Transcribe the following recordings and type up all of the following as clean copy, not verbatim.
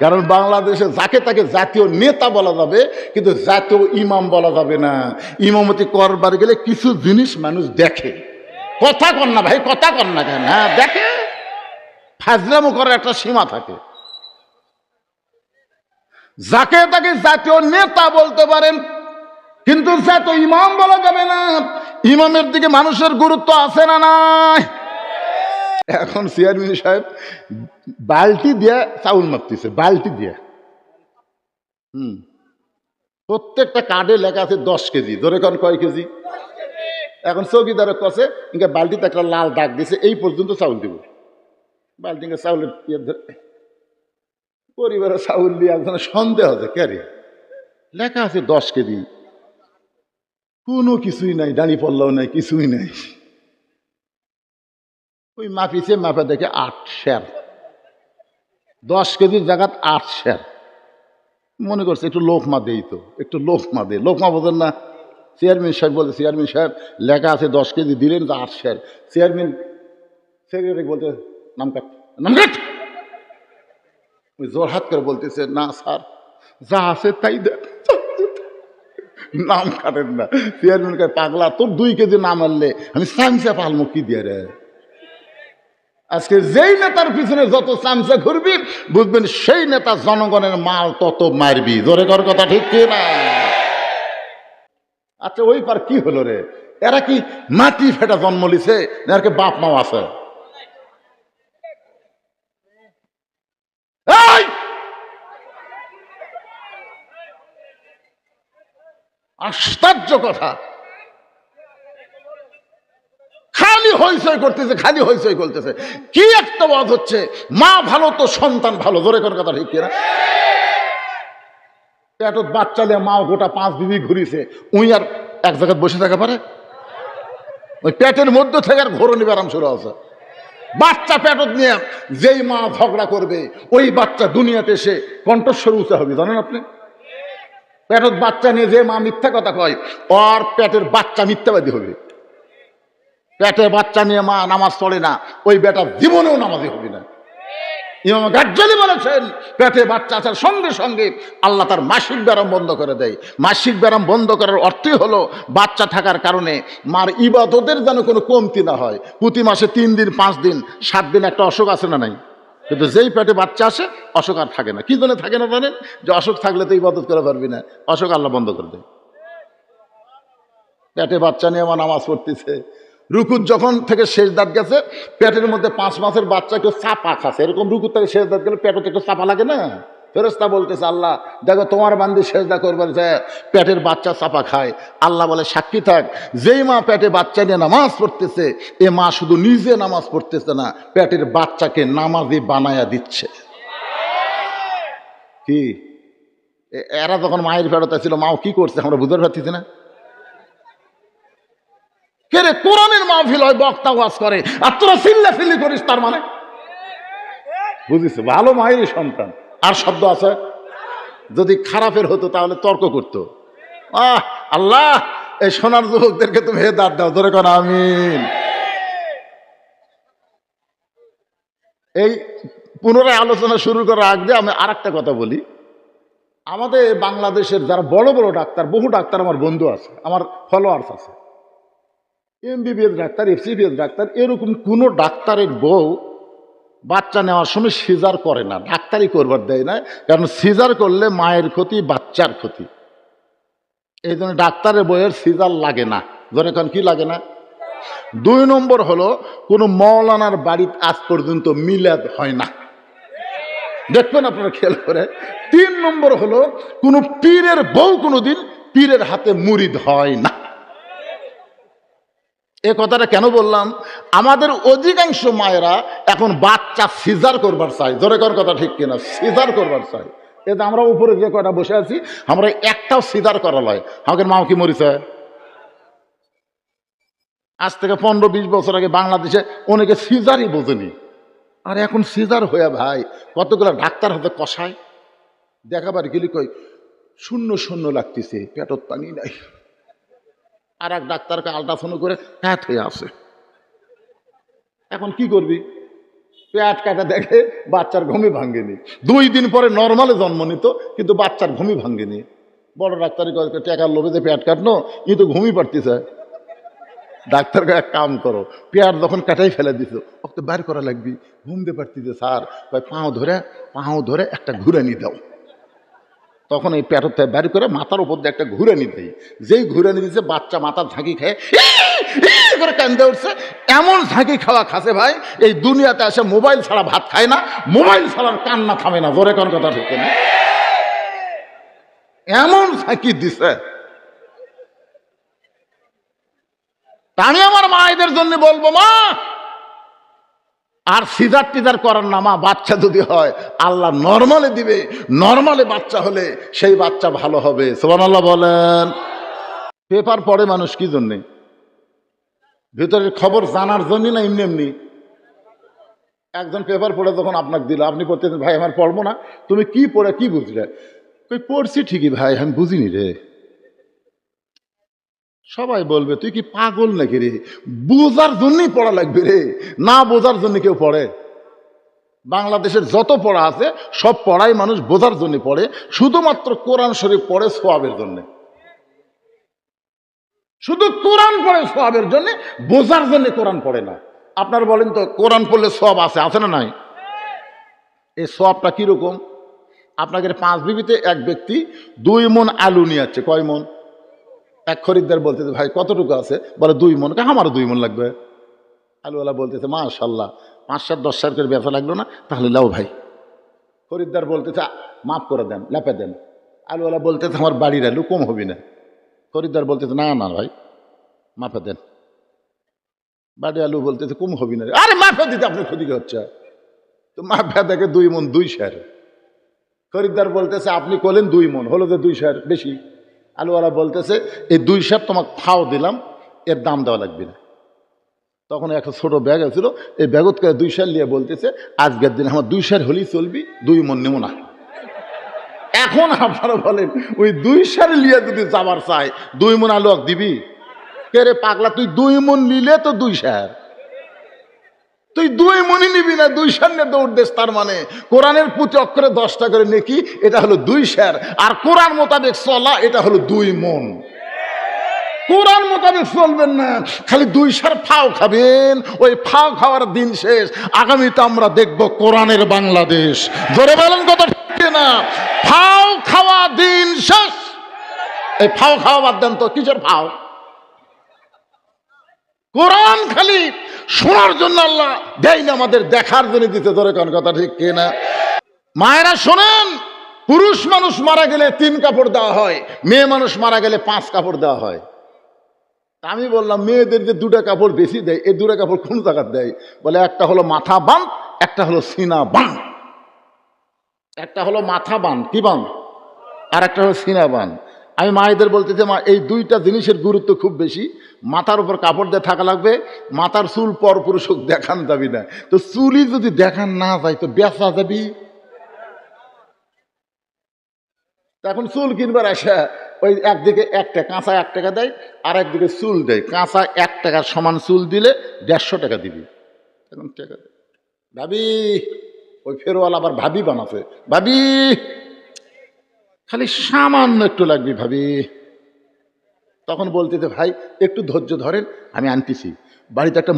কারণ বাংলাদেশে যাকে তাকে জাতীয় নেতা বলা যাবে, কিন্তু জাতীয় ইমাম বলা যাবে না। ইমামতি করবার গেলে কিছু জিনিস মানুষ দেখে। কথা কন না ভাই, কথা কন না কেন? হ্যাঁ দেখে, ফাজলামো করার একটা সীমা থাকে। যাকে তাকে জাতীয় নেতা বলতে পারেন, কিন্তু জাতীয় ইমাম বলা যাবে না। ইমামের দিকে মানুষের গুরুত্ব আছে না নাই? এখন চেয়ারম্যান সাহেব বালতি দিয়ে চাউল মাপতেছে, বালতি দিয়ে। প্রত্যেকটা কার্ডে লেখা আছে 10 কেজি। ধরে কোন কয় কেজি? এখন চৌকিদারের কাছে ইনকা বালতিতে একটা লাল দাগ দিছে, এই পর্যন্ত চাউল দিব। বালতি চাউলের পরিবারের চাউল দিয়ে একজনের সন্দেহ আছে, ক্যারে লেখা আছে 10 কেজি, কোনো কিছুই নাই, দাঁড়ি পড়লাও নাই, কিছুই নাই। ওই মাপিছে, মাপা দেখে 8 সের, 10 কেজির জায়গাত 8 সের। মনে করছে একটু লোকমা দেই, তো একটু লোকমা দে, লোকমা বোঝেন না। চেয়ারম্যান সাহেব বলতে, চেয়ারম্যান সাহেব লেখা আছে 10 কেজি, দিলেন তো 8 সের। চেয়ারম্যান সেক্রেটারি বলতে, নাম কাট, নাম কাট। ওই জোর হাত করে বলতেছে, না স্যার যা আছে তাই দেন, নাম কাটেন না। চেয়ারম্যান কে, পাগলা তোর 2 কেজি না মারলে আমি চামচা পালমো কি দিয়ে রে? আজকে যেই নেতার পিছনে যত চামচা ঘুরবি, বুঝবেন সেই নেতা জনগণের মাল তত মারবি। জোরে কর কথা, ঠিক কি না? আচ্ছা ওই পার কি হলো রে? এরা কি মাটি ফেটা জন্ম লিছে, এর বাপ মাও আছে? আশ্চর্য কথা, খালি হইচই করতেছে, খালি হইচই করতেছে। কি একটা বাদ হচ্ছে, মা ভালো তো সন্তান ভালো। জোরে কর কথা, ঠিক কিনা? পেটত বাচ্চা নিয়ে মা গোটা 5 বিবি ঘুরিছে, উই আর এক জায়গায় বসে থাকা পারে? ওই পেটের মধ্যে থেকে আর ঘোরনি ব্যারাম শুরু আছে। বাচ্চা পেটত নিয়ে যেই মা ঝগড়া করবে, ওই বাচ্চা দুনিয়াতে এসে কণ্ঠস্বর উঁচা হবে, জানেন আপনি? পেটত বাচ্চা নিয়ে যে মা মিথ্যা কথা কয়, ওর পেটের বাচ্চা মিথ্যাবাদী হবে। পেটে বাচ্চা নিয়ে মা নামাজ পড়ে না, ওই বেটা জীবনেও নামাজি হবে না। ইমাম গাজ্জালী বলেছেন, পেটে বাচ্চা আসার সঙ্গে সঙ্গে আল্লাহ তার মাসিক ব্যারাম বন্ধ করে দেয়। মাসিক ব্যারাম বন্ধ করার অর্থই হলো বাচ্চা থাকার কারণে মার ইবাদতের যেন কোনো কমতি না হয়। প্রতি মাসে 3 দিন, 5 দিন, 7 দিন একটা অসুখ আছে না নাই? কিন্তু যেই পেটে বাচ্চা আসে, অসুখ আর থাকে না। কি জন্য থাকে না জানেন? যে অসুখ থাকলে তো ইবাদত করে পারবি না, অসুখ আল্লাহ বন্ধ করে দেয়। পেটে বাচ্চা নিয়ে আমার নামাজ পড়তেছে, রুকুত যখন থেকে শেষ দাঁত গেছে, পেটের মধ্যে 5 মাসের বাচ্চা কেউ চাপা খাচ্ছে, এরকম রুকুত থেকে শেষ দাঁত গেলে পেটে একটু চাপা লাগে না? ফেরেশতা বলতেছে, আল্লাহ দেখো তোমার বান্দি সেজদা করবার যায় পেটের বাচ্চা চাপা খায়। আল্লাহ বলে, সাক্ষী থাক, যেই মা পেটে বাচ্চা নিয়ে নামাজ পড়তেছে, এ মা শুধু নিজে নামাজ পড়তেছে না, পেটের বাচ্চাকে নামাজি বানায়া দিচ্ছে। কি এরা যখন মায়ের ফেরত ছিল, মাও কি করছে আমরা বুঝতে পারতেছি না? কে রে, কোরআনের মাহফিল হয়, বক্তা ওয়াজ করে, আর তোরা চিল্লাচিল্লি করিস, তার মানে বুঝিস ভালো মায়েরই সন্তান। আর শব্দ আছে, যদি খারাপের হতো তাহলে তর্ক করতো। আল্লাহ এই সোনার যুবকদেরকে তুমি হেদায়েত দাও, ধরে কোন আমিন। এই পুনরায় আলোচনা শুরু করার আগে আমি আর একটা কথা বলি। আমাদের বাংলাদেশের যারা বড় বড় ডাক্তার, বহু ডাক্তার আমার বন্ধু আছে, আমার ফলোয়ার্স আছে, এমবিবিএস ডাক্তার, এফসিবিএস ডাক্তার, এরকম কোনো ডাক্তারের বউ বাচ্চা নেওয়ার সময় সিজার করে না, ডাক্তারই করবার দেয় না। কারণ সিজার করলে মায়ের ক্ষতি, বাচ্চার ক্ষতি। এই জন্য ডাক্তারের বইয়ের সিজার লাগে না। ধরে এখন কি লাগে না? 2 নম্বর হলো, কোনো মৌলানার বাড়িতে আজ পর্যন্ত মিলাদ হয় না, দেখবেন আপনারা খেয়াল করে। 3 নম্বর হলো, কোনো পীরের বউ কোনোদিন পীরের হাতে মুরিদ হয় না। এ কথাটা কেন বললাম? আমাদের অধিকাংশ মায়েরা এখন বাচ্চা সিজার করবার চায়। জোরে কর কথা, ঠিক কিনা? সিজার করবার চায়। এই যে আমরা উপরে যে কয়টা বসে আছি, আমরা একটাও সিজার করা লয়। আমাদের মাও কি মরিছে? আজ থেকে 15-20 বছর আগে বাংলাদেশে অনেকে সিজারই বোঝেনি, আর এখন সিজার হয়ে ভাই কতগুলো ডাক্তার হাতে কষায়। দেখাবার গেলি কই শূন্য শূন্য লাগতেছে, পেটত পানি নাই। আর এক ডাক্তারকে আল্ট্রাসাউন্ড করে হ্যাঁ হয়ে আছে। এখন কি করবি? পেট কাটা দেখে বাচ্চার ঘুমই ভাঙ্গেনি। 2 দিন পরে নর্মালে জন্ম নিত, কিন্তু বাচ্চার ঘুমই ভাঙ্গেনি। বড় ডাক্তারি টাকার লোভে যে পেট কাটনো, কিন্তু ঘুমই পারতেছে। ডাক্তারকে এক কাম করো, পেট যখন কাটাই ফেলে দিত, ওকে বের করা লাগবি, ঘুমতে পারতিছে স্যার। পাও ধরে একটা ঘুরানি দাও। তখন এই পেটের থেকে বের করে মাথার উপর দিয়ে একটা ঘুরানি দেয়। যেই ঘুরানি দিচ্ছে, বাচ্চা মাথার ঝাঁকি খেয়ে করে কান্দে উঠছে। এমন ঝাঁকি খাওয়া খাসে ভাই, এই দুনিয়াতে আসে মোবাইল ছাড়া ভাত খায় না, মোবাইল ছাড়ার কান্না থামে না। জোরে কোন কথা ঠিক না? এমন ঝাঁকি দিছে। আমি আমার মায়েদের জন্য বলবো, মা আর সিজার টিজার করার না, মা বাচ্চা যদি হয় আল্লাহ নর্মালে দিবে। নর্মালে বাচ্চা হলে সেই বাচ্চা ভালো হবে। সুবহানাল্লাহ বলেন। পেপার পড়ে মানুষ কি জন্যে? ভিতরের খবর জানার জন্য না এমনি এমনি? একজন পেপার পড়ে যখন আপনাকে দিল, আপনি পড়তেছেন, ভাই আমার পড়বো না। তুমি কি পড়ে কি বুঝলে? কই পড়ছি ঠিকই ভাই, আমি বুঝিনি রে। সবাই বলবে তুই কি পাগল নাকি রে? বোঝার জন্যই পড়া লাগবে রে, না বোঝার জন্য কেউ পড়ে? বাংলাদেশের যত পড়া আছে সব পড়াই মানুষ বোঝার জন্য পড়ে। শুধুমাত্র কোরআন শরীফ পড়ে সওয়াবের জন্য। শুধু কোরআন পড়ে সওয়াবের জন্য, বোঝার জন্য কোরআন পড়ে না। আপনারা বলেন তো, কোরআন পড়লে সওয়াব আছে না নাই? এই সওয়াবটা কিরকম? আপনাদের 5 বিবিতে এক ব্যক্তি 2 মণ আলু নিয়ে যাচ্ছে। কয় মণ? এক খরিদ্দার বলতেছে, ভাই কতটুকু আছে? বলে 2 মণ। আমারও 2 মণ লাগবে। আলুওয়ালা বলতেছে, মাশাআল্লাহ, 5-7 10 টাকা করে ব্যবসা লাগলো না? তাহলে লাও ভাই। খরিদ্দার বলতেছে, মাফ করে দেন, লেপে দেন। আলুওয়ালা বলতেছে, আমার বাড়ির আলু, কম হবি না। খরিদ্দার বলতেছে, না না ভাই, মাফে দেন। বাড়ি আলু বলতেছে, কম হবি না। আরে মাফে দিতে আপনার ক্ষতি হচ্ছে। তো মাফে দেখে 2 মণ 2 সের। খরিদ্দার বলতেছে, আপনি করলেন 2 মণ, হলো যে 2 সের বেশি। আলুওয়ালা বলতেছে, এই 2 সের তোমাকে ফাও দিলাম, এর দাম দেওয়া লাগবে না। তখন একটা ছোট ব্যাগ ছিল, এই ব্যাগত করে 2 সের নিয়ে বলতেছে, আজকের দিন আমার 2 সের হলেই চলবি, 2 মণ নেব না। এখন আপনারা বলেন, ওই 2 সের নিয়ে যদি যাবার চাই, 2 মণ আলু দিবি? কে রে পাগলা, তুই 2 মণ নিলে তো 2 সের, তুই 2 মণই নিবি না, 2 সের নিয়ে দৌড় দেশ। তার মানে কোরআনের প্রতি অক্ষরে 10 টাকা করে নেকি, এটা হলো 2 সের। আর কোরআন মোতাবেক চলা, এটা হলো 2 মণ। কোরআন মোতাবেক চলবেন না, খালি 2 সের ফাও খাবেন। ওই ফাও খাওয়ার দিন শেষ। আগামীতে আমরা দেখব কোরআনের বাংলাদেশ। জোরে বলেন কথা ঠিক না? ফাও খাওয়া দিন শেষ। এই ফাও খাওয়া বাদ দেন তো, কিসের ফাও? কোরআন খালি শোনার জন্য আল্লাহ দেয় না, আমাদের দেখার জন্য দিতে। ধরে কোন কথা ঠিক কিনা? মায়েরা শোনেন, পুরুষ মানুষ মারা গেলে 3 কাপড় দেওয়া হয়, মেয়ে মানুষ মারা গেলে 5 কাপড় দেওয়া হয়। আমি বললাম, মেয়েদের যে 2টা কাপড় বেশি দেয়, এই 2টা কাপড় কোন জায়গায় দেয়? বলে একটা হলো মাথা বান, একটা হলো সিনা বান। একটা হলো মাথা বান, কি বান? আর একটা হলো সিনা বান। আমি মায়েদের বলতেছি, মা এই 2টা জিনিসের গুরুত্ব খুব বেশি। মাথার উপর কাপড় দিয়ে থাকা লাগবে, মাথার চুল পর পুরুষক দেখান যাবি না। তো চুলই যদি দেখান না যায় তো বেচা যাবি। এখন চুল কিনবার আসা, ওই একদিকে একটা কাঁচা 1 টাকা দেয়, আর একদিকে চুল দেয়। কাঁচা 1 টাকার সমান চুল দিলে 150 টাকা দিবি। এখন টাকা ভাবি, ওই ফেরওয়ালা আবার ভাবি বানাছে, ভাবি খালি সামান্য একটু লাগবে ভাবি। তখন বলতেছে, ভাই একটু ধৈর্য ধরেন, আমি আনতেছি। বাড়িতে একটা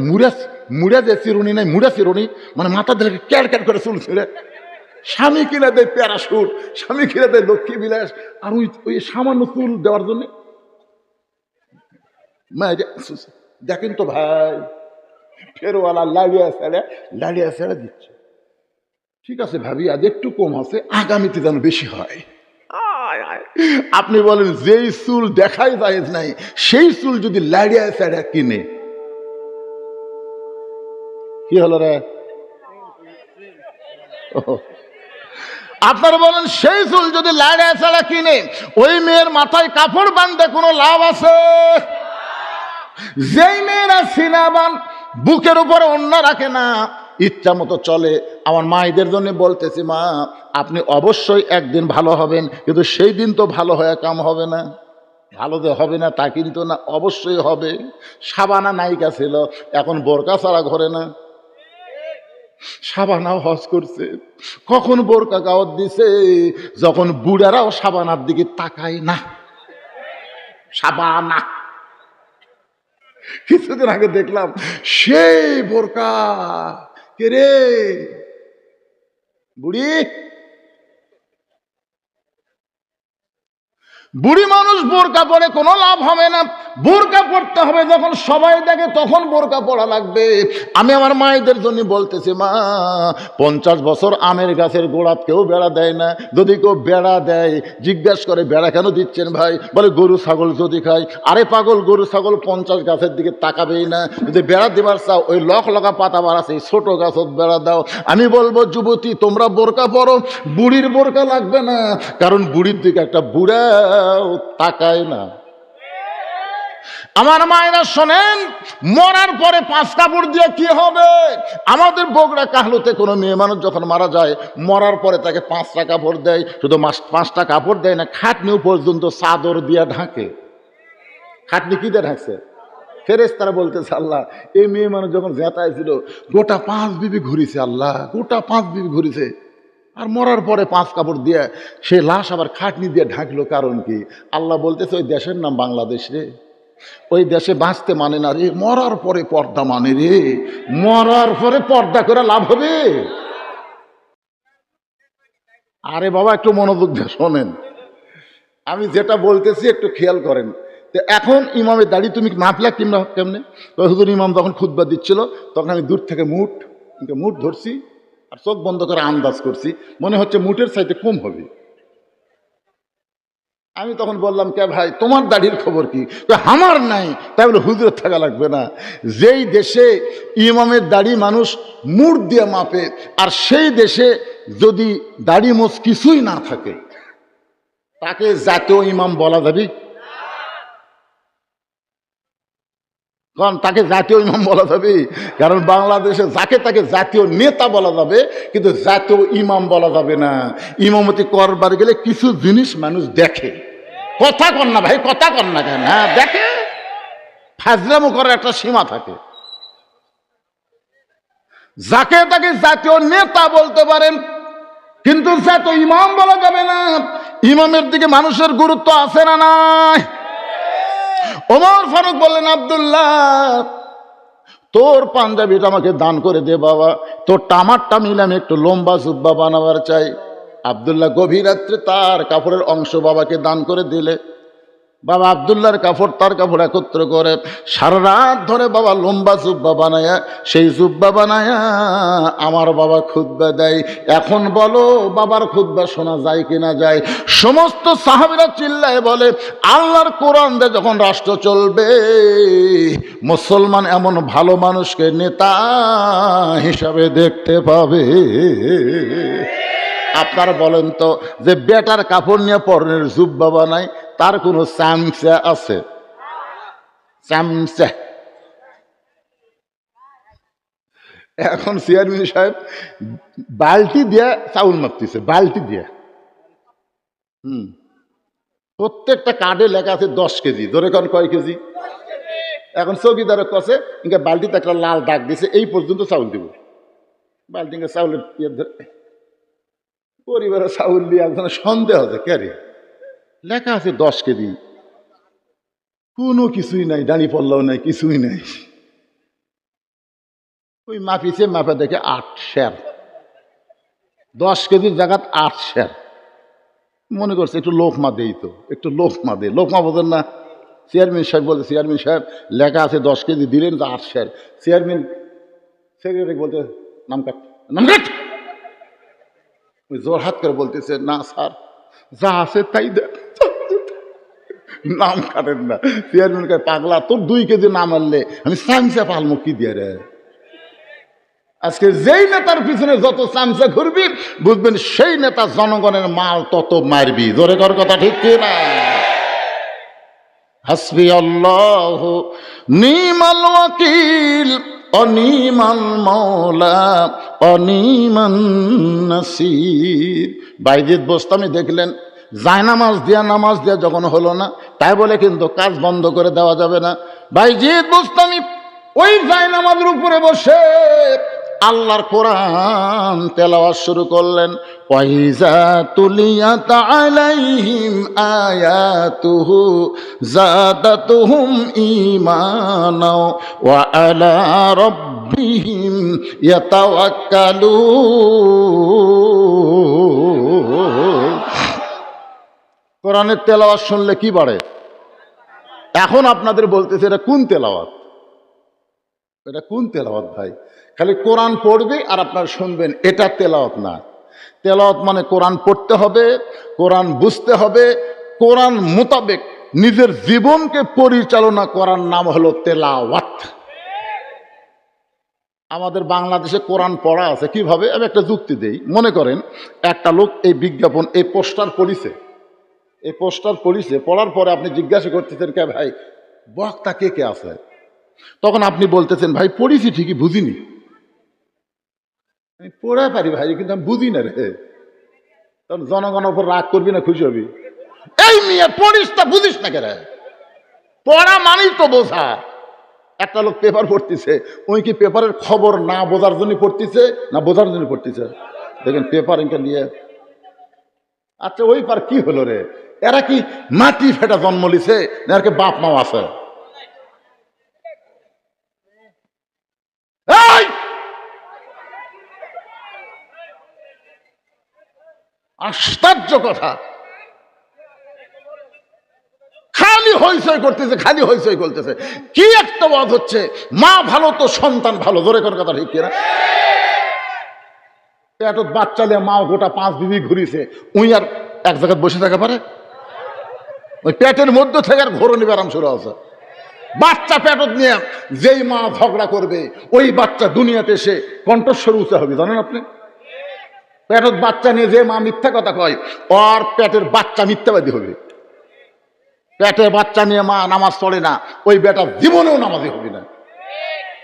মুড়া যে চিরুনি নাই, মুড়া চিরুনি, মানে মাথা দিলে ক্যাট ক্যাট করে চুল ছিঁড়ে। স্বামী কিনে দেয় প্যারাশুট, স্বামী কিনে দেয় লক্ষ্মী বিলাস, আর ওই সামান্য চুল দেওয়ার জন্য। দেখেন তো ভাই, ফেরওয়ালা লাড়িয়া ছেড়ে দিচ্ছে। ঠিক আছে ভাবি, আজ একটু কম আছে, আগামীতে যেন বেশি হয়। আপনি বলেন, যেই চুল দেখাই যায় নাই, সেই চুল যদি লাড়িয়া ছেড়ে কিনে, কি হলো রে? আপনারা বলেন, সেই চুল যদি লাড়িয়া ছাড়া কিনে, ওই মেয়ের মাথায় কাপড় বাঁধতে কোনো লাভ আছে? যেই মেয়েরা সিনাবান, বুকের উপরে অন্য রাখে না, ইচ্ছা মতো চলে। আমার মায়েদের জন্য বলতেছি, মা আপনি অবশ্যই একদিন ভালো হবেন, কিন্তু সেই দিন তো ভালো হয়ে কাম হবে না। ভালো যে হবে না তা কিন্তু না, অবশ্যই হবে। সাবানা নায়িকা ছিল, এখন বোরকা ছাড়া ঘরে না। শাবানাও হজ করছে, কখন বোরকা গাওয়াত দিছে যখন বুড়ারাও শাবানার দিকে তাকায় না। শাবানা কিছুদিন আগে দেখলাম সেই বোরকা, কে রে বুড়ি, বুড়ি মানুষ বোরকা পরে কোনো লাভ হবে না। বোরকা পড়তে হবে যখন সবাই দেখে, তখন বোরকা পড়া লাগবে। আমি আমার মায়েদের জন্য বলতেছি, মা 50 বছর আমের গাছের গোড়াত কেউ বেড়া দেয় না। যদি কেউ বেড়া দেয় জিজ্ঞাসা করে বেড়া কেন দিচ্ছেন ভাই, বলে গরু ছাগল যদি খায়। আরে পাগল, গরু ছাগল 50 গাছের দিকে তাকাবেই না। যদি বেড়া দেবার চাও ওই লকা পাতা বার আছে ছোট গাছত বেড়া দাও। আমি বলবো যুবতী তোমরা বোরকা পরো, বুড়ির বোরকা লাগবে না, কারণ বুড়ির দিকে একটা বুড়া তাকায় না। আমার মায়েরা শোনেন, মরার পরে 5 কাপড় দিয়ে কি হবে? আমাদের বগুড়া কাহলুতে কোনো মেয়ে মানুষ যখন মারা যায়, মরার পরে তাকে 5টা কাপড় দেয়। শুধু 5টা কাপড় দেয় না, খাটনিও পর্যন্ত চাদর দিয়ে ঢাকে। খাটনি কি দিয়ে ঢাকছে? ফেরেশতারা বলতেছে, আল্লাহ এই মেয়ে মানুষ যখন জেতায় ছিল গোটা 5 বিবি ঘুরিছে, আল্লাহ গোটা 5 বিবি ঘুরিছে, আর মরার পরে 5 কাপড় দিয়ে সে লাশ আবার খাটনি দিয়ে ঢাকলো, কারণ কি? আল্লাহ বলতেছে ওই দেশের নাম বাংলাদেশ রে, ওই দেশে বাঁচতে মানে না রে, মরার পরে পর্দা মানে রে, মরার পরে পর্দা করে লাভ হবে। আরে বাবা একটু মনোযোগ দিয়ে শোনেন, আমি যেটা বলতেছি একটু খেয়াল করেন। তো এখন ইমামের দাড়ি তুমি মাপলা কিংবা কেমনে? হুজুর ইমাম যখন খুতবা দিচ্ছিল তখন আমি দূর থেকে মুঠ ধরছি আর চোখ বন্ধ করে আন্দাজ করছি, মনে হচ্ছে মুঠের চাইতে কম হবে। আমি তখন বললাম, কে ভাই তোমার দাড়ির খবর কি? আমার নাই। তাই বলে হুজুর থাকা লাগবে না। যেই দেশে ইমামের দাড়ি মানুষ মুঠ দিয়ে মাপে, আর সেই দেশে যদি দাড়ি মোছ কিছুই না থাকে, তাকে জাতীয় ইমাম বলা যাবে? কারণ তাকে জাতীয় ইমাম বলা যাবে, কারণ বাংলাদেশে যাকে তাকে জাতীয় নেতা বলা যাবে, কিন্তু জাতীয় ইমাম বলা যাবে না। ইমামতি করবার গেলে কিছু জিনিস মানুষ দেখে। কথা কন না ভাই, কথা কন না কেন? হ্যাঁ দেখে, ফাজলামো করার একটা সীমা থাকে। যাকে তাকে জাতীয় নেতা বলতে পারেন, কিন্তু জাতীয় ইমাম বলা যাবে না। ইমামের দিকে মানুষের গুরুত্ব আছে না নাই? ওমর ফারুক বললেন, আব্দুল্লাহ তোর পাঞ্জাবিটা আমাকে দান করে দে বাবা, তোর টামারটা মিলে আমি একটু লম্বা জুব্বা বানাবার চাই। আব্দুল্লাহ গভীর রাত্রে তার কাপড়ের অংশ বাবাকে দান করে দিলে। বাবা আব্দুল্লাহর কাপড় তার কাপড় একত্র করে সারা রাত ধরে বাবা লম্বা জুব্বা বানায়া, সেই জুব্বা বানায়া আমার বাবা খুতবা দেয়। এখন বলো বাবার খুতবা শোনা যায় কিনা যায়? সমস্ত সাহাবীরা চিল্লায় বলে, আল্লাহর কোরআন দিয়ে যখন রাষ্ট্র চলবে, মুসলমান এমন ভালো মানুষকে নেতা হিসাবে দেখতে পাবে। আপনারা বলেন তো, যে বেটার কাপড় নিয়ে পরনের জুব্বা বানায় তার কোনো চামচা আছে? চামচা। এখন চেয়ারম্যান সাহেব বালতি দিয়ে চাউল মাপতেছে, বালতি দিয়ে। প্রত্যেকটা কার্ডে লেখা আছে 10 কেজি। ধরে কোন কয় কেজি? এখন চৌকিদারের কাছে ইনকা বালতিতে একটা লাল দাগ দিছে, এই পর্যন্ত চাউল দিব। বালতি চাউলের পরিবারের চাউল দিয়ে একজনের সন্দেহ আছে, কে রে লেখা আছে 10 কেজি, কোনো কিছুই নাই, দাঁড়ি পড়লাও নাই, কিছুই নাই। ওই মাপিছে, মাপা দেখে 8 সের, 10 কেজির জায়গাত 8 সের। মনে করছে একটু লোকমা দেই, তো একটু লোকমা দে, লোকমা বোঝেন না? চেয়ারম্যান সাহেব বলছে, চেয়ারম্যান সাহেব লেখা আছে 10 কেজি, দিলেন তো 8 সের। চেয়ারম্যান সেক্রেটারি বলতে, নাম কাট, নাম কাট। ওই জোর হাত করে বলতেছে, না স্যার যা আছে তাই দেন, নাম কাটেন না। চেয়ারম্যান কে, পাগলা তোর 2 কেজি না মারলে আমি চামচা পালমো কি দিয়ে রে? আজকে যেই নেতার পিছনে যত চামচা ঘুরবি, বুঝবেন সেই নেতা জনগণের মাল তত মারবি। জোরে কর কথা, ঠিক কি না? হাসবি আল্লাহ নিমাল ওয়াকিল অনিমান মাওলা অনিমান নাসির। বাইজিদ বোস্তামি দেখলেন, নামাজ দিয়া যখন হলো না, তাই বলে কিন্তু কাজ বন্ধ করে দেওয়া যাবে না। বাইজিদ বোস্তামি ওই জায়নামাজের উপরে বসে আল্লাহর কোরআন তেলাওয়াত শুরু করলেন। ওয়াইজা তুলিয়াত আলাইহিম আয়াতুহু যাদাতুহুম ঈমানা ওয়া আলা রাব্বিহিম ইয়াতাওয়াক্কালুন। কোরআনের তেলাওয়াত শুনলে কি বাড়ে? এখন আপনাদের বলতেছে এটা কোন তেলাওয়াত? এটা কোন তেলাওয়াত ভাই? খালি কোরআন পড়বে আর আপনারা শুনবেন, এটা তেলাওয়াত না। তেলাওয়াত মানে কোরআন পড়তে হবে, কোরআন বুঝতে হবে, কোরআন মোতাবেক নিজের জীবনকে পরিচালনা করার নাম হলো তেলাওয়াত। আমাদের বাংলাদেশে কোরআন পড়া আছে কিভাবে? আমি একটা যুক্তি দেই। মনে করেন একটা লোক এই বিজ্ঞাপন, এই পোস্টার পড়িছে, এই পোস্টার পড়িছে, পড়ার পরে আপনি জিজ্ঞাসা করতেছেন কে ভাই বক্তা কে কে আছে, তখন আপনি বলতেছেন ভাই পড়িছি ঠিকই, বুঝিনি। আমি পড়া পারি ভাই কিন্তু আমি বুঝি না রে। তখন জনগণের উপর রাগ করবি না খুশি হবি? এই মেয়ে পড়িস তা বুঝিস না কেন? পড়া মানেই তো বোঝা। একটা লোক পেপার পড়তেছে, ওই কি পেপারের খবর না বোঝার জন্য পড়তেছে না বোঝার জন্য পড়তেছে? দেখেন পেপার ইনকা নিয়ে, আচ্ছা ওই পার কি হলো রে? এরা কি মাটি ফেটা জন্ম লিছে না এর বাপ মাও আছে? আশ্চর্য কথা, খালি হইচই করতেছে, খালি হইচই করতেছে। কি একটা ওয়াজ হচ্ছে, মা ভালো তো সন্তান ভালো। জোরে কোন কথা ঠিক কিনা? পেটত বাচ্চা নিয়ে মা গোটা 5 বিবি ঘুরিছে, উই আর এক জায়গায় বসে থাকা পারে? ওই পেটের মধ্যে থেকে আর ঘোরনি ব্যারাম শুরু আছে। বাচ্চা পেটত নিয়ে যেই মা ঝগড়া করবে, ওই বাচ্চা দুনিয়াতে এসে কণ্ঠস্বর উঁচা হবে। জানেন আপনি? পেটত বাচ্চা নিয়ে যে মা মিথ্যা কথা কয়, ওর পেটের বাচ্চা মিথ্যাবাদী হবে। পেটে বাচ্চা নিয়ে মা নামাজ পড়ে না, ওই বেটা জীবনেও নামাজি হবে না।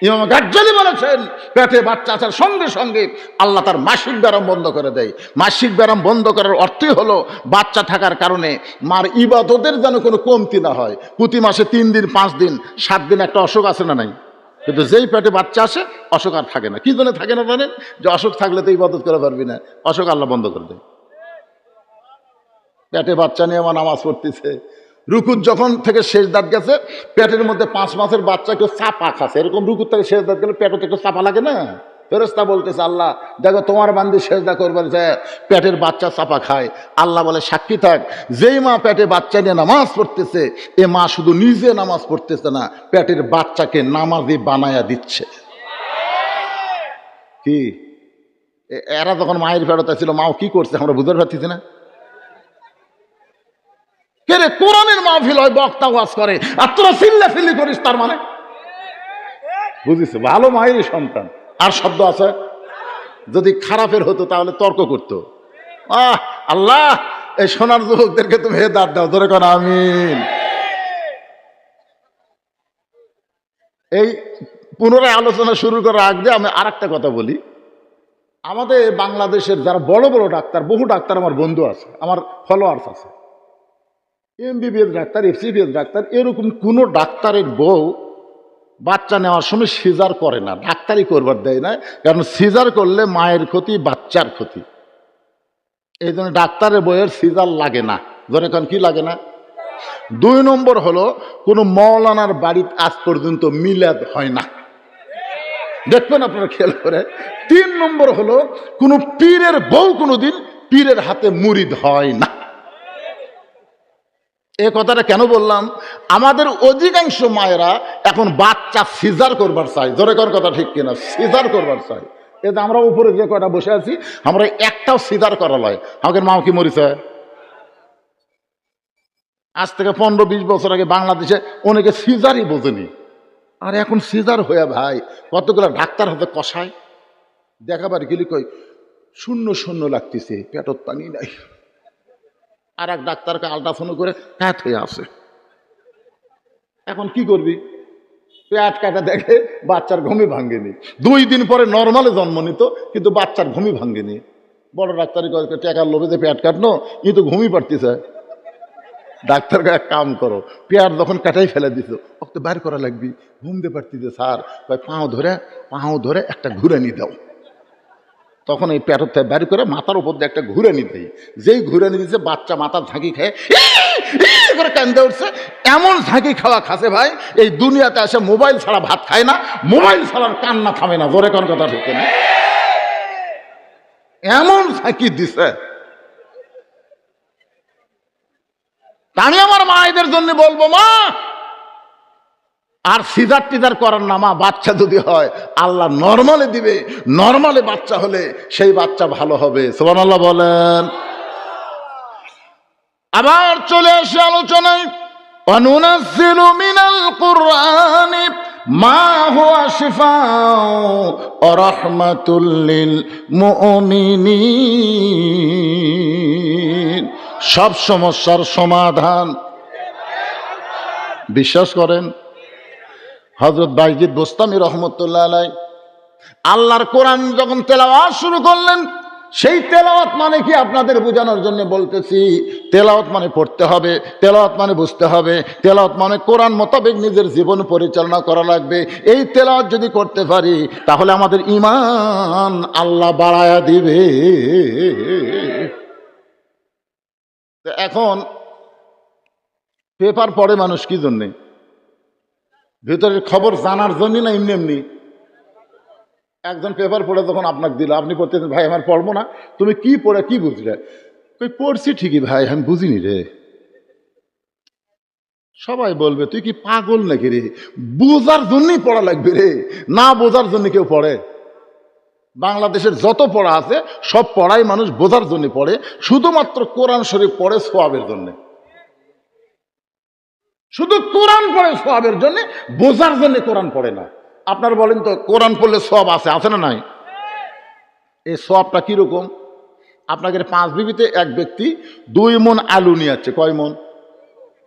ইমাম গাজ্জালী বলেছেন পেটে বাচ্চা আসার সঙ্গে সঙ্গে আল্লাহ তার মাসিক ব্যারাম বন্ধ করে দেয়। মাসিক ব্যারাম বন্ধ করার অর্থই হলো বাচ্চা থাকার কারণে মার ইবাদতের যেন কোনো কমতি না হয়। প্রতি মাসে 3 দিন 5 দিন 7 দিন একটা অসুখ আছে না নাই? কিন্তু যেই পেটে বাচ্চা আসে অসুখ আর থাকে না। কি জন্য থাকে না জানেন? যে অসুখ থাকলে তো ইবাদত করে পারবি না, অসুখ আল্লাহ বন্ধ করে দেয়। পেটে বাচ্চা নিয়ে আমার নামাজ পড়তেছে, রুকুত যখন থেকে শেষ দাঁত গেছে, পেটের মধ্যে 5 মাসের বাচ্চা কেউ চাপা খাচ্ছে, এরকম রুকুত থেকে শেষ দাঁত গেলে পেটে একটু চাপা লাগে না? ফেরেশতা বলতেছে আল্লাহ দেখো তোমার বান্দি সেজদা করবার যায় পেটের বাচ্চা চাপা খায়। আল্লাহ বলে সাক্ষী থাক, যেই মা পেটে বাচ্চা নিয়ে নামাজ পড়তেছে, এ মা শুধু নিজে নামাজ পড়তেছে না, পেটের বাচ্চাকে নামাজি বানায়া দিচ্ছে। কি এরা যখন মায়ের ফেরত ছিল, মাও কি করছে আমরা বুঝতে পারতেছি না? কেরে কোরআনের মাহফিল হয়, বক্তা ওয়াজ করে, আর তোরা চিল্লাচিল্লি করিস, তার মানে বুঝিস ভালো মায়েরই সন্তান। আর শব্দ আছে, যদি খারাপের হতো তাহলে তর্ক করতো। আল্লাহ এই সোনার যুবকদেরকে তুমি হেদায়েত দাও, ধরে কোন আমিন। এই পুনরায় আলোচনা শুরু করার আগে আমি আর একটা কথা বলি। আমাদের বাংলাদেশের যারা বড় বড় ডাক্তার, বহু ডাক্তার আমার বন্ধু আছে, আমার ফলোয়ার্স আছে, এমবিবিএস ডাক্তার, এফসিবিএস ডাক্তার, এরকম কোন ডাক্তারের বউ বাচ্চা নেওয়ার সময় সিজার করে না, ডাক্তারই করবার দেয় না। কারণ সিজার করলে মায়ের ক্ষতি, বাচ্চার ক্ষতি। এই জন্য ডাক্তারের বইয়ের সিজার লাগে না। ধরে এখন কি লাগে না? 2 নম্বর হলো কোন মৌলানার বাড়িতে আজ পর্যন্ত মিলাদ হয় না, দেখবেন আপনারা খেয়াল করে। 3 নম্বর হলো কোন পীরের বউ কোনোদিন পীরের হাতে মুরিদ হয় না। এ কথাটা কেন বললাম? আমাদের অধিকাংশ মায়েরা এখন বাচ্চা সিজার করবার চাই। জোরে কর কথা ঠিক কিনা? সিজার করবার চাই। এই যে আমরা উপরে যে কয়টা বসে আছি, আমরা একটাও সিজার করা লয়। আমাদের মা কি মরিছে? আজ থেকে 15-20 বছর আগে বাংলাদেশে অনেকে সিজারই বোঝেনি, আর এখন সিজার হয়ে ভাই কতগুলো ডাক্তার হাতে কষায়। দেখাবার গেলি কই শূন্য শূন্য লাগতেছে, পেটত পানি নাই। আর এক ডাক্তারকে আল্ট্রাসাউন্ড করে প্যাট হয়ে আসে। এখন কি করবি? পেট কাটা দেখে বাচ্চার ঘুমই ভাঙ্গেনি। 2 দিন পরে নর্মালে জন্ম নিত, কিন্তু বাচ্চার ঘুমই ভাঙ্গেনি। বড় ডাক্তারি টাকার লোভে যে পেট কাটনো, ই তো ঘুমই পারতেছে। ডাক্তারকে এক কাম করো, পেয়ার যখন কাটাই ফেলে দিত ওকে বাইর করা লাগবি, ঘুমতে পারতিছে স্যার, পাও ধরে একটা ঘুরানি দাও। তখন এই পেটর থেকে বের করে মাথার উপর দিয়ে একটা ঘুরানি দেয়, যেই ঘুরানি দিচ্ছে বাচ্চা মাথার ঝাঁকি খেয়ে করে কান্দে উঠছে। এমন ঝাঁকি খাওয়া খাসে ভাই, এই দুনিয়াতে আসে মোবাইল ছাড়া ভাত খায় না, মোবাইল ছাড়ার কান্না থামে না। জোরে কোন কথা ঠিক না? এমন ঝাঁকি দিছে। আমি আমার মায়েদের জন্য বলবো, মা আর সিজার টিজার করার না, মা বাচ্চা যদি হয় আল্লাহ নরমালে দিবে, নরমালে বাচ্চা হলে সেই বাচ্চা ভালো হবে। সুবহানাল্লাহ বলেন। আবার চলে আসে আলোচনায়, ওয়ানুনাজ্জিলু মিনাল কুরআনি মা হুয়া শিফাউ ওয়া রাহমাতুল লিল মুমিনিন। সব সমস্যার সমাধান বিশ্বাস করেন হযরত বাইজিদ বোস্তামি রহমতুল্লাহ আলাইহি আল্লাহর কোরআন যখন তেলাওয়াত শুরু করলেন, সেই তেলাওয়াত মানে কি আপনাদের বোঝানোর জন্য বলতেছি। তেলাওয়াত মানে পড়তে হবে, তেলাওয়াত মানে বুঝতে হবে, তেলাওয়াত মানে কোরআন মোতাবেক নিজের জীবন পরিচালনা করা লাগবে। এই তেলাওয়াত যদি করতে পারি তাহলে আমাদের ঈমান আল্লাহ বাড়ায়া দিবে। এখন পেপার পড়ে মানুষ কি জন্যে? ভেতরের খবর জানার জন্য না এমনি এমনি? একজন পেপার পড়ে যখন আপনাকে দিল, আপনি পড়তেছেন, ভাই আমার পড়বো না। তুমি কি পড়ে কি বুঝলে? তুই পড়ছি ঠিকই ভাই, আমি বুঝিনি রে। সবাই বলবে তুই কি পাগল নাকি রে, বোঝার জন্যই পড়া লাগবে রে, না বোঝার জন্য কেউ পড়ে? বাংলাদেশের যত পড়া আছে সব পড়াই মানুষ বোঝার জন্য পড়ে, শুধুমাত্র কোরআন শরীফ পড়ে সওয়াবের জন্য। শুধু কোরআন পড়ে সওয়াবের জন্য, বোঝার জন্য কোরআন পড়ে না। আপনার বলেন তো, কোরআন পড়লে সওয়াব আছে না নাই? এই সওয়াবটা কিরকম? আপনাকে 5 বিবিতে এক ব্যক্তি 2 মণ আলু নিয়ে যাচ্ছে। কয় মণ?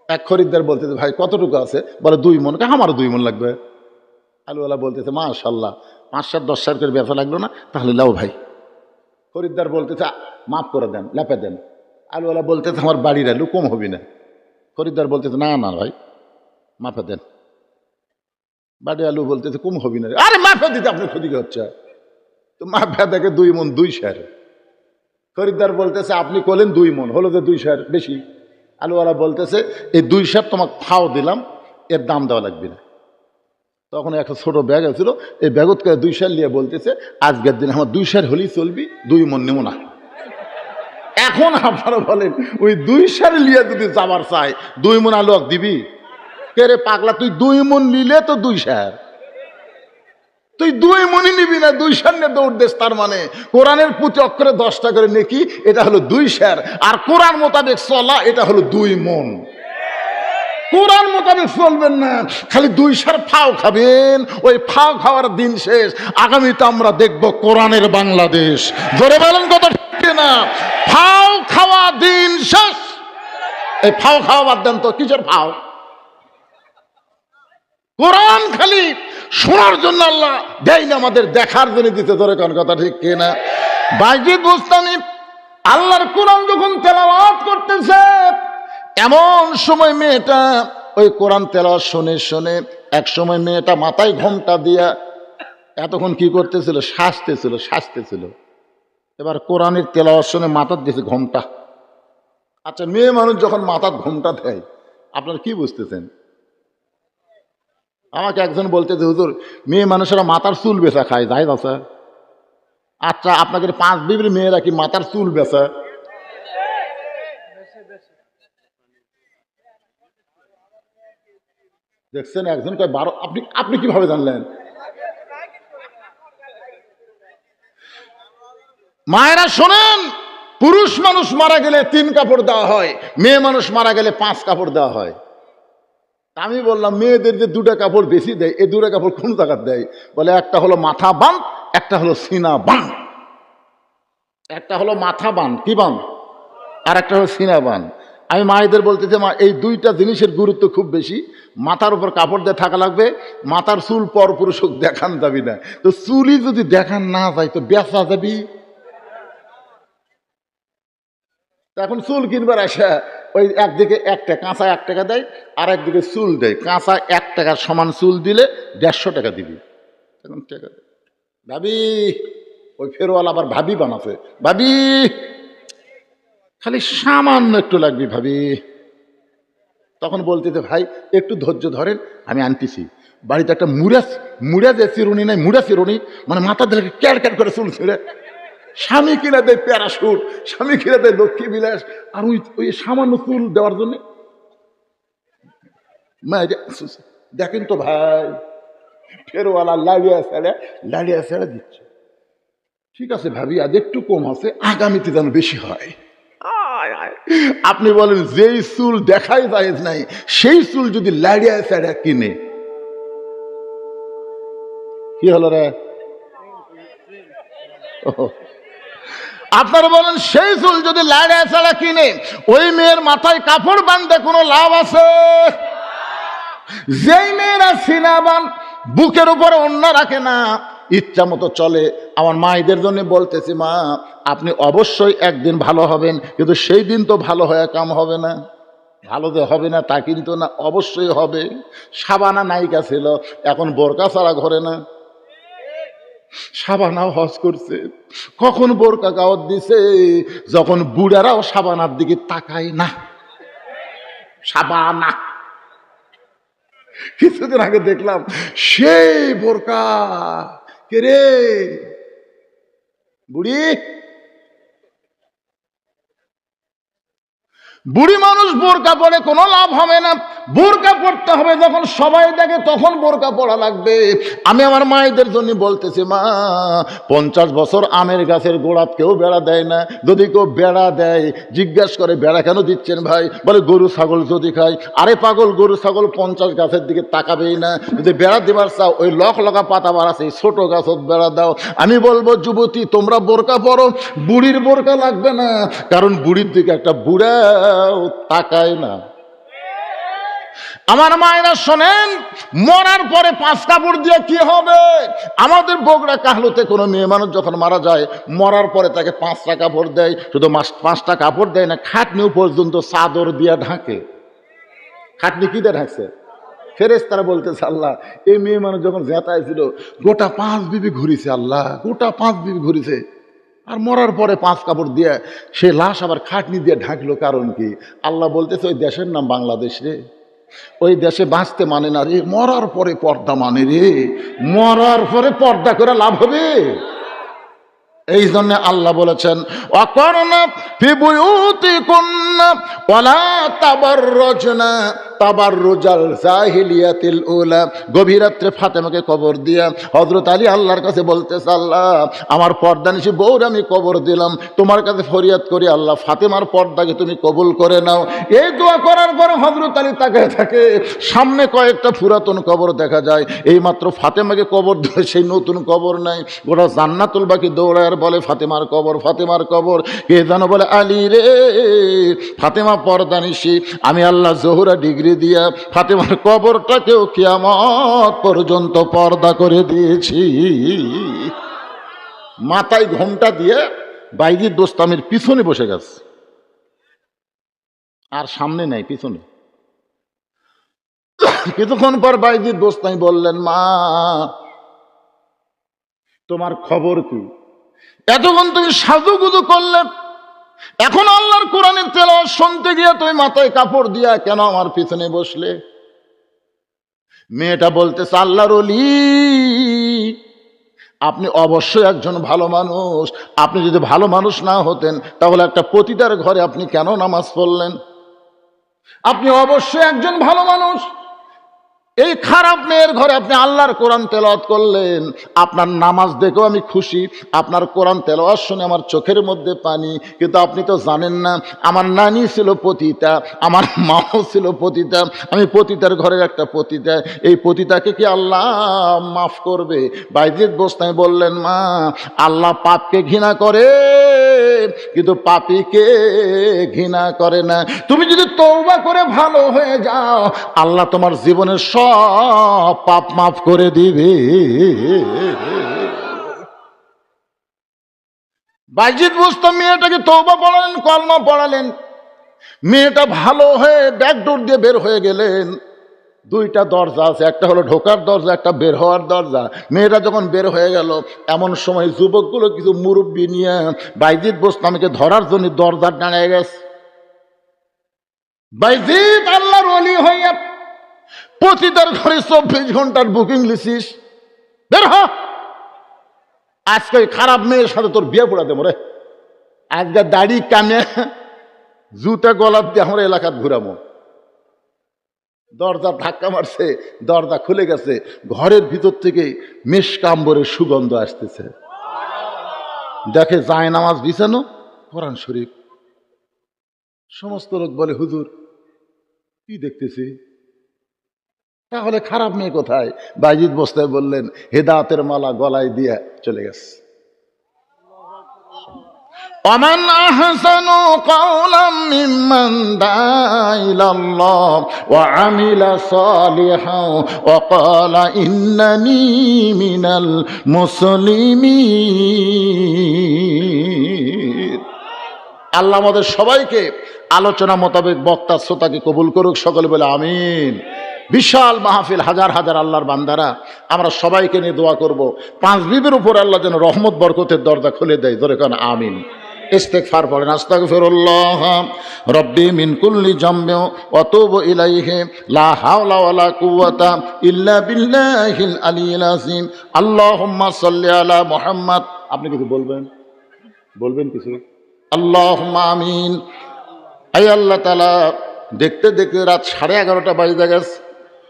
এক খরিদ্দার বলতেছে, ভাই কতটুকু আছে? বলে 2 মণ। আমারও 2 মণ লাগবে। আলুওয়ালা বলতেছে, মাশাআল্লাহ, 5-7 10 টাকা করে বেচা লাগলো না, তাহলে লাও ভাই। খরিদ্দার বলতেছে, মাফ করে দেন, লেপে দেন। আলুওয়ালা বলতেছে, আমার বাড়ির আলু, কম হবি না। খরিদ্দার বলতেছে, না না ভাই, মাফে দেন। বাড়ি আলু বলতেছে, কম হবি না। আরে মাফে দিতে আপনার ক্ষতি হচ্ছে। তো মাফে দেখে 2 মণ 2 সের। খরিদ্দার বলতেছে, আপনি করলেন 2 মণ, হলো যে 2 সের বেশি। আলুওয়ালা বলতেছে, এই 2 সের তোমাকে ফাও দিলাম, এর দাম দেওয়া লাগবে না। তখন একটা ছোট ব্যাগ আছিল, এই ব্যাগত করে 2 সের নিয়ে বলতেছে, আজকের দিন আমার 2 সের হলেই চলবি, 2 মণ নেব না। এখন আপনারা বলেন, ওই 2 সের নিয়ে যদি যাবার চাই, 2 মণ আলু দিবি? কে রে পাগলা, তুই 2 মণ নিলে তো 2 সের, তুই 2 মণই নিবি না, 2 সের নিয়ে দৌড় দেশ। তার মানে কোরআনের প্রতি অক্ষরে 10 টাকা করে নেকি, এটা হলো 2 সের। আর কোরআন মোতাবেক চলা, এটা হলো 2 মণ। কোরআন মোতাবেক চলবেন না, খালি 2 সের ফাও খাবেন। ওই ফাও খাওয়ার দিন শেষ। আগামীতে আমরা দেখব কোরআনের বাংলাদেশ। ধরে বলেন কথা ঠিক না? ফাও খাওয়া দিন শেষ। এই ফাও খাওয়া বাদ দেন তো, কিসের ফাও? কোরআন খালি শোনার জন্য আল্লাহ দেয় না, আমাদের দেখার জন্য দিতে। ধরে কোন কথা ঠিক কিনা? বাইজিদ বোস্তামি আল্লাহর কোরআন যখন তেলাওয়াত করতেছে, এমন সময় মেয়েটা ওই কোরআন তেলাওয়াত শুনে শুনে এক সময় মেয়েটা মাথায় ঘোমটা দিয়া এতক্ষণ কি করতেছিল? শাসতেছিল। এবার কোরআনের তেলাওয়াত শুনে মাথার দিয়েছে ঘোমটা। আচ্ছা, মেয়ে মানুষ যখন মাথার ঘোমটা দেয়, আপনারা কি বুঝতেছেন? আমাকে একজন বলতেছে, হুজুর মেয়ে মানুষেরা মাথার চুল বেচা খায়, যাই আছে? আচ্ছা, আপনাদের 5 বিবির মেয়েরা কি মাথার চুল বেচা? দেখছেন, একজন কয় 12। আপনি কিভাবে জানলেন? মায়েরা শোনেন, পুরুষ মানুষ মারা গেলে 3 কাপড় দেওয়া হয়, মেয়ে মানুষ মারা গেলে 5 কাপড় দেওয়া হয়। আমি বললাম, মেয়েদের যে 2টা কাপড় বেশি দেয়, এই 2টা কাপড় কোন জায়গায় দেয়? বলে, একটা হলো মাথা বান, একটা হলো সিনা বান। একটা হলো মাথা বান, কি বান? আর একটা হলো সিনা বান। আমি মায়েদের বলতেছি, মা এই 2টা জিনিসের গুরুত্ব খুব বেশি। মাথার উপর কাপড় দিয়ে থাকা লাগবে, মাথার চুল পর পুরুষক দেখান যাবি না। তো চুলই যদি দেখান না যায় তো বেচা যাবি। এখন চুল কিনবার আসা ওই একদিকে 1 টাকা, কাঁচা 1 টাকা দেয়, আর একদিকে চুল দেয়। কাঁচা 1 টাকার সমান চুল দিলে 150 টাকা দিবি। এখন টাকা ভাবি, ওই ফেরওয়ালা আবার ভাবি বানাছে, ভাবি খালি সামান্য একটু লাগবে ভাবি। তখন বলতেছে ভাই একটু ধৈর্য ধরেন, আমি আনতেছি। বাড়িতে একটা মুড়া যে চিরুনি নাই, মুড়া চিরুনি, মানে মাথা ধরে ক্যার ক্যার করে চুল ছিঁড়ে, স্বামী কিনা দেয় প্যারাশুট, স্বামী কিনা দেয় লক্ষ্মী বিলাস, আর ওই সামান্য চুল দেওয়ার জন্য দেখেন তো ভাই, ফেরওয়ালা লাড়িয়া ছেড়ে দিচ্ছে। ঠিক আছে ভাবি, আজ একটু কম আছে, আগামীতে যেন বেশি হয়। আপনি বলেন যেই চুল দেখাই যায় নাই, সেই চুল যদি লাড়িয়া ছেড়ে কিনে, কি হলো রে? আপনারা বলেন সেই চুল যদি লাড়িয়া ছেড়ে কিনে, ওই মেয়ের মাথায় কাপড় বাঁধতে কোনো লাভ আছে? যেই মেয়েরা সিনাবান বুকের উপরে ওড়না রাখে না, ইচ্ছা মতো চলে, আমার মায়েদের জন্য বলতেছি, মা আপনি অবশ্যই একদিন ভালো হবেন, কিন্তু সেই দিন তো ভালো হয়ে কাম হবে না। ভালো যে হবে না তা কিন্তু না, অবশ্যই হবে। শাবানা নায়িকা ছিল, এখন বোরকা ছাড়া ঘরে না। শাবানাও হজ করছে, কখন বোরকা গাওয়াত দিছে, যখন বুড়ারাও শাবানার দিকে তাকায় না। শাবানা কিছুদিন আগে দেখলাম সেই বোরকা, কে রে বুড়ি? বুড়ি মানুষ বোরকা পরে কোনো লাভ হবে না। বোরকা পড়তে হবে যখন সবাই দেখে, তখন বোরকা পড়া লাগবে। আমি আমার মায়েদের জন্য বলতেছি, মা 50 বছর আমের গাছের গোড়াত কেউ বেড়া দেয় না। যদি কেউ বেড়া দেয়, জিজ্ঞাসা করে বেড়া কেন দিচ্ছেন ভাই? বলে গরু ছাগল যদি খায়। আরে পাগল, গরু ছাগল 50 গাছের দিকে তাকাবেই না। যদি বেড়া দেবার চাও, ওই লকা পাতা বার আছে, ছোট গাছত বেড়া দাও। আমি বলবো যুবতী, তোমরা বোরকা পরো, বুড়ির বোরকা লাগবে না, কারণ বুড়ির দিকে একটা বুড়া তাকায় না। আমার মায়েরা শোনেন, মরার পরে 5 কাপড় দিয়ে কি হবে? আমাদের বগুড়া কাহলুতে কোনো মেয়ে মানুষ যখন মারা যায়, মরার পরে তাকে 5টা কাপড় দেয়। শুধু 5টা কাপড় দেয় না, খাটনিও পর্যন্ত চাদর দিয়ে ঢাকে। খাটনি কি দিয়ে ঢাকছে? ফেরেশতারা বলতেছে, আল্লাহ এই মেয়ে মানুষ যখন জেতায় ছিল, গোটা 5 বিবি ঘুরিছে, আল্লাহ গোটা 5 বিবি ঘুরিছে, আর মরার পরে 5 কাপড় দিয়ে সে লাশ আবার খাটনি দিয়ে ঢাকলো, কারণ কি? আল্লাহ বলতেছে, ওই দেশের নাম বাংলাদেশ রে, ওই দেশে বাঁচতে মানে না রে, মরার পরে পর্দা মানে রে, মরার পরে পর্দা করে লাভ হবে। এই জন্য আল্লাহ বলেছেন, অকর্ণা ফি বুয়ুতিকুন্না ওয়ালা তাবাররুজনা তাবাররুজাল জাহিলিয়াতিল উলা। গভীর রাত্রে ফাতেমাকে কবর দিয়া হযরত আলী আল্লাহর কাছে বলতেছে, আল্লাহ আমার পর্দানিশী বউর আমি কবর দিলাম, তোমার কাছে ফরিয়াদ করি আল্লাহ ফাতেমার পর্দাকে তুমি কবুল করে নাও। এই দোয়া করার পরে হযরত আলী তাকায় থাকে, সামনে কয়েকটা পুরাতন কবর দেখা যায়। এই মাত্র ফাতেমাকে কবর দিয়ে সেই নতুন কবর নাই, গোটা জান্নাতুল বাকি দৌড়ায় বলে ফাতেমার কবর, ফাতেমার কবর। কে যেন বলে, আলী রে, ফাতেমা পর্দানিশী, আমি আল্লাহ জোহরা ডিগ্রি দিয়া ফাতেমার কবরটাকেও কিয়ামত পর্যন্ত পর্দা করে দিয়েছি। মাথায় ঘোমটা দিয়ে বাইজিদ দোস্তামের পিছনে বসে গেছে, আর সামনে নাই, পিছনে। কিছুক্ষণ পর বাইজিদ দোস্তামি বললেন, মা তোমার খবর কি? এতক্ষণ তুমি সাজুগুজু করলে, এখন আল্লাহর কোরআনের তেলাওয়াত শুনতে গিয়ে তুমি মাথায় কাপড় দিয়া কেন আমার পিছনে বসলে? মেয়েটা বলতেছে, আল্লাহর ওলি, আপনি অবশ্যই একজন ভালো মানুষ। আপনি যদি ভালো মানুষ না হতেন, তাহলে একটা পতিতার ঘরে আপনি কেন নামাজ পড়লেন? আপনি অবশ্যই একজন ভালো মানুষ, এই খারাপ মেয়ের ঘরে আপনি আল্লাহর কোরআন তেলাওয়াত করলেন। আপনার নামাজ দেখেও আমি খুশি, আপনার কোরআন তেলাওয়াত শুনে আমার চোখের মধ্যে পানি। কিন্তু আপনি তো জানেন না, আমার নানি ছিল পতিতা, আমার মাও ছিল পতিতা, আমি পতিতার ঘরের একটা পতিতা। এই পতিতাকে কি আল্লাহ মাফ করবে? বাইজিদ বোস্তামি বললেন, মা আল্লাহ পাপকে ঘৃণা করে, কিন্তু পাপীকে ঘৃণা করে না। তুমি যদি তওবা করে ভালো হয়ে যাও, আল্লাহ তোমার জীবনের সব পাপ মাফ করে দিবে। বাইজিদ বুস্তামি মেয়েটাকে তওবা পড়ালেন, কলমা পড়ালেন। মেয়েটা ভালো হয়ে ব্যাকডোর দিয়ে বের হয়ে গেলেন। দুইটা দরজা আছে, একটা হলো ঢোকার দরজা, একটা বের হওয়ার দরজা। মেয়েটা যখন বের হয়ে গেল, এমন সময় যুবকগুলো কিছু মুরব্বী নিয়ে বাইজিদ বোস্তামীকে ধরার জন্য দরজা দাঁড়িয়ে গেছে। বাইজিদ আল্লাহর ওলি হইয়া পতিতার ঘরে 24 ঘন্টার বুকিং লিছিস, বের হ। আজকে ওই খারাপ মেয়ের সাথে তোর বিয়ে পড়া দেবো রে। আজকে দাড়ি কামে জুতা গলাপ দিয়ে আমরা এলাকাত ঘুরামো। দরজা ধাক্কা মারছে, দরজা খুলে গেছে, ঘরের ভিতর থেকে মেশকাম্বরের সুগন্ধ আসতেছে। দেখে যায় নামাজ বিছানো, কোরআন শরীফ। সমস্ত লোক বলে, হুজুর কি দেখতেছি? তাহলে খারাপ মেয়ে কোথায়? বাইজিদ বস্তায় বললেন, হেদায়েতের মালা গলায় দিয়ে চলে গেছে। ومن أحسن قولا ممن دعا إلى الله وعمل صالحا وقال إنني من المسلمين। আল্লাহ আমাদের সবাইকে আলোচনা মোতাবেক বক্তা শ্রোতাকে কবুল করুক, সকলে বলে আমিন। বিশাল মাহফিল, হাজার হাজার আল্লাহর বান্দারা, আমরা সবাইকে নিয়ে দোয়া করব 5 বিবির উপর আল্লাহ যেন রহমত বরকতের দরজা খুলে দেয়। জোরে কান আমিন। ইস্তেগফার পড়েন, আস্তাগফিরুল্লাহ রব্বি মিন কুল্লি জামবি ওয়া তুবু ইলাইহি লা হাওলা ওয়ালা কুওয়াতা ইল্লা বিল্লাহিল আলিয়্যিল আযীম। আল্লাহুম্মা সাল্লি আলা মুহাম্মদ। আপনি কিছু বলবেন? বলবেন কিছু? আল্লাহুম্মা আমিন। আয় আল্লাহ তাআলা, দেখতে দেখতে রাত 11:30 বাজে গেছে।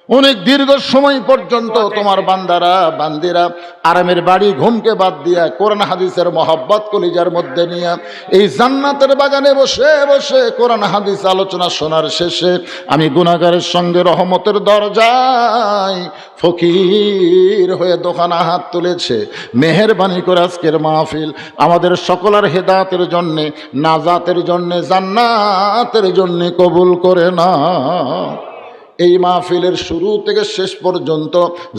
অনেক দীর্ঘ সময় পর্যন্ত তোমার বান্দারা বান্দিরা আরামের বাড়ি ঘুমকে বাদ দিয়া কোরআন হাদিসের মহব্বত কলিজার মধ্যে নিয়ে এই জান্নাতের বাগানে বসে বসে কোরআন হাদিস আলোচনা শোনার শেষে আমি গুনাহগারের সঙ্গে রহমতের দরজায় ফকির হয়ে দোকানা হাত তুলেছে। মেহেরবানি করে আজকের মাহফিল আমাদের সকলের হেদায়েতের জন্যে, নাজাতের জন্যে, জান্নাতের জন্যে কবুল করে না। এই মাহফিলের শুরু থেকে শেষ পর্যন্ত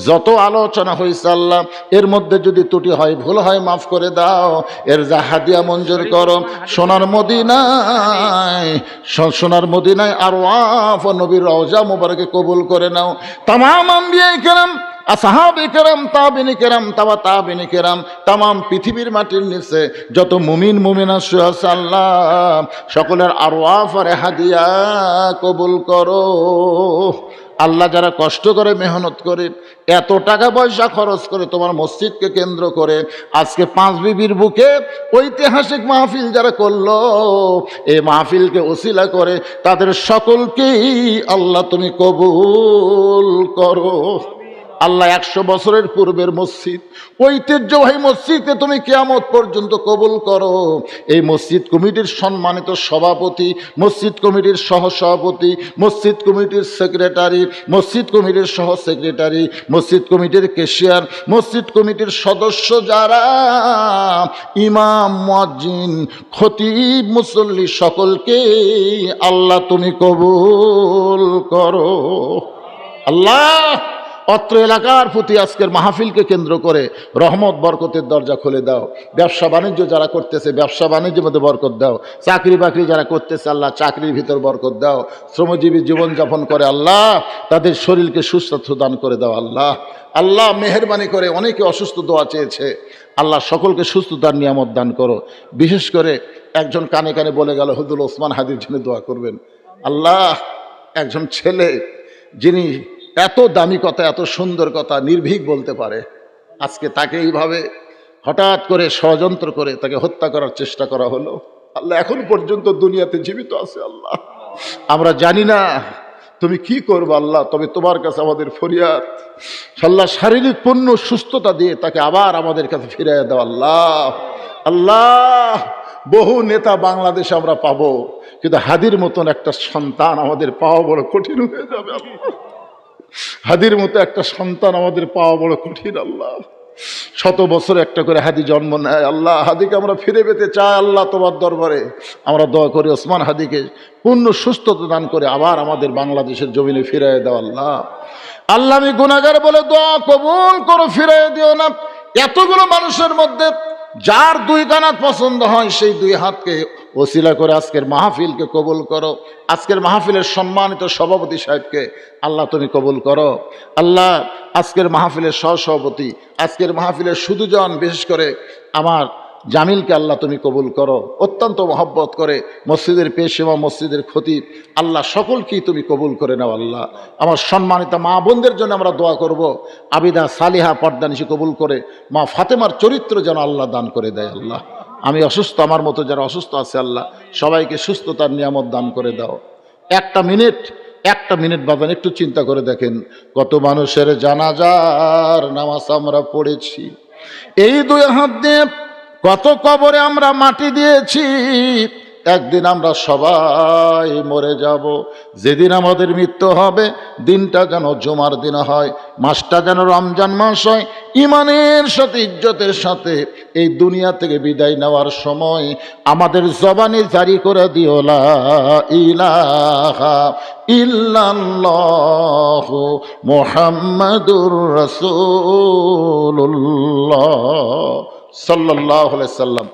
যত আলোচনা হয়েছে আল্লাহ, এর মধ্যে যদি ত্রুটি হয়, ভুল হয়, মাফ করে দাও। এর যা হাদিয়া মঞ্জুর করো সোনার মদিনায় আরওয়াফ ও নবীর রওজা মুবারকে কবুল করে নাও। তামাম আম্বিয়া কেরাম, আসহাবে কেরাম, তাবিনী কেরাম, তাবিনী কেরাম, তামাম পৃথিবীর মাটির নিচে যত মুমিন মুমিনা শুয়ে আছে আল্লাহ, সকলের আরওয়াফ আর হাদিয়া কবুল করো। আল্লাহ যারা কষ্ট করে মেহনত করে এত টাকা পয়সা খরচ করে তোমার মসজিদকে কেন্দ্র করে আজকে 5 বিবির বুকে ঐতিহাসিক মাহফিল যারা করলো, এই মাহফিলকে ওসিলা করে তাদের সকলকেই আল্লাহ তুমি কবুল করো। আল্লাহ 100 বছরের পূর্বের মসজিদ, ঐতিহ্যবাহী মসজিদকে তুমি কিয়ামত পর্যন্ত কবুল করো। এই মসজিদ কমিটির সম্মানিত সভাপতি, মসজিদ কমিটির সহসভাপতি, মসজিদ কমিটির সেক্রেটারি, মসজিদ কমিটির সহ সেক্রেটারি, মসজিদ কমিটির ক্যাশিয়ার, মসজিদ কমিটির সদস্য যারা, ইমাম, মুয়াজ্জিন, খতিব, মুসল্লি, সকলকে আল্লাহ তুমি কবুল করো। আল্লাহ অত্র এলাকার প্রতি আজকের মাহফিলকে কেন্দ্র করে রহমত বরকতের দরজা খুলে দাও। ব্যবসা বাণিজ্য যারা করতেছে ব্যবসা বাণিজ্যের মধ্যে বরকত দাও। চাকরি বাকরি যারা করতেছে আল্লাহ চাকরির ভিতর বরকত দাও। শ্রমজীবী জীবনযাপন করে আল্লাহ তাদের শরীরকে সুস্বাস্থ্য দান করে দাও। আল্লাহ মেহেরবানি করে অনেকে অসুস্থ দোয়া চেয়েছে, আল্লাহ সকলকে সুস্থতার নিয়ামত দান করো। বিশেষ করে একজন কানে কানে বলে গেল হুজুর ওসমান হাদির জন্য দোয়া করবেন। আল্লাহ একজন ছেলে যিনি এত দামি কথা, এত সুন্দর কথা নির্ভীক বলতে পারে, আজকে তাকে এইভাবে হঠাৎ করে ষড়যন্ত্র করে তাকে হত্যা করার চেষ্টা করা হলো। আল্লাহ এখন পর্যন্ত দুনিয়াতে জীবিত আছে। আল্লাহ আমরা জানি না তুমি কি করবে আল্লাহ, তবে তোমার কাছে আমাদের ফরিয়াদ, আল্লাহ শারীরিক পূর্ণ সুস্থতা দিয়ে তাকে আবার আমাদের কাছে ফিরিয়ে দাও। আল্লাহ বহু নেতা বাংলাদেশে আমরা পাবো, কিন্তু হাদির মতন একটা সন্তান আমাদের পাওয়া বড় কঠিন হয়ে যাবে। হাদির মতো একটা সন্তান আমাদের পাওয়া বড় কঠিন। আল্লাহ 100 বছরে একটা করে হাদি জন্ম নেয়। আল্লাহ হাদিকে আমরা ফিরে পেতে চাই। আল্লাহ তোমার দরবারে আমরা দোয়া করি ওসমান হাদিকে পূর্ণ সুস্থতা দান করে আবার আমাদের বাংলাদেশের জমিনে ফিরিয়ে দাও। আল্লাহ আমি গুনাহগার বলে দোয়া কবুল করো, ফিরিয়ে দিও না। এতগুলো মানুষের মধ্যে যার দুই কানাত পছন্দ হয় সেই দুই হাতকে ওসিলা করে আজকের মাহফিলকে কবুল করো। আজকের মাহফিলের সম্মানিত সভাপতি সাহেবকে আল্লাহ তুমি কবুল করো। আল্লাহ আজকের মাহফিলের সহসভাপতি, আজকের মাহফিলের সুদুজন, বিশেষ করে আমার জামিলকে আল্লাহ তুমি কবুল করো। অত্যন্ত মহব্বত করে মসজিদের পেশোয়া, মসজিদের খতিব, আল্লাহ সকলকেই তুমি কবুল করে নাও। আল্লাহ আমার সম্মানিত মা বোনদের জন্য আমরা দোয়া করব, আবিদা সালিহা পর্দানিশি কবুল করে মা ফাতেমার চরিত্র যেন আল্লাহ দান করে দেয়। আল্লাহ আমি অসুস্থ, আমার মতো যারা অসুস্থ আছে আল্লাহ সবাইকে সুস্থতার নিয়ামত দান করে দাও। একটা মিনিট বাবান একটু চিন্তা করে দেখেন, কত মানুষের জানাজার নামাজ আমরা পড়েছি, এই দুই হাত দিয়ে কত কবরে আমরা মাটি দিয়েছি। একদিন আমরা সবাই মরে যাব। যেদিন আমাদের মৃত্যু হবে দিনটা যেন জুমার দিন হয়, মাসটা যেন রমজান মাস হয়। ইমানের সাথে, ইজ্জতের সাথে এই দুনিয়া থেকে বিদায় নেওয়ার সময় আমাদের জবানে জারি করে দিও লা ইলাহা ইল্লাল্লাহু মুহাম্মাদুর রাসূলুল্লাহ সাল্লাল্লাহু আলাইহি সাল্লাম।